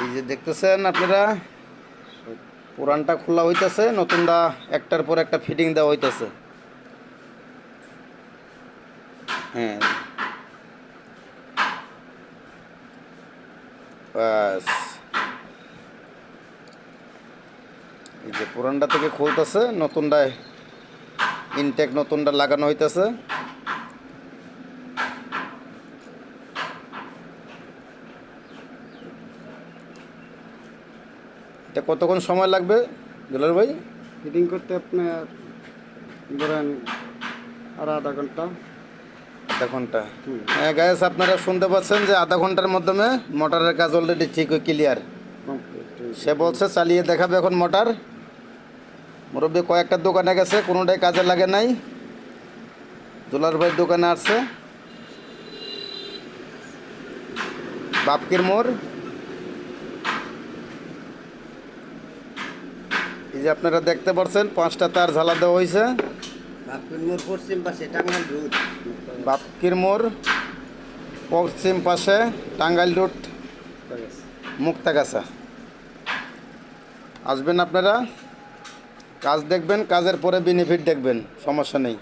এই যে দেখতেছেন আপনারা পুরানটা খোলা হইতেছে, নতুনটা একটার পর একটা ফিটিং দেওয়া হইতেছে। হ্যাঁ, বাস এই যে পুরানটা থেকে খুলতেছে, নতুনটায় ইনটেক নতুনটা লাগানো হইতেছে। এটা কতক্ষণ সময় লাগবে দুলাল ভাই ফিটিং করতে? আপনার ধরেন আর আধা ঘন্টা। আধা ঘন্টা? হ্যাঁ গ্যাস, আপনারা শুনতে পাচ্ছেন যে আধা ঘন্টার মাধ্যমে মোটরের কাজ অলরেডি ঠিক ক্লিয়ার। সে বলছে চালিয়ে দেখাবে এখন মোটর। মুরব্বী কয়েকটা দোকানে গেছে, কোনোটাই কাজে লাগে নাই। দুলাল ভাইয়ের দোকানে আসছে, বাপকির মোড়। এই যে আপনারা দেখতে পাচ্ছেন 5টা তার ঝালা দেওয়া হয়েছে। বাপকির মোড় পশ্চিম পাশে টাঙ্গাইল রোড। বাপকির মোড় পশ্চিম পাশে টাঙ্গাইল রোড, মুক্তাগাছা। আসবেন আপনারা, কাজ দেখবেন, কাজের পরে বেনিফিট দেখবেন, সমস্যা নেই।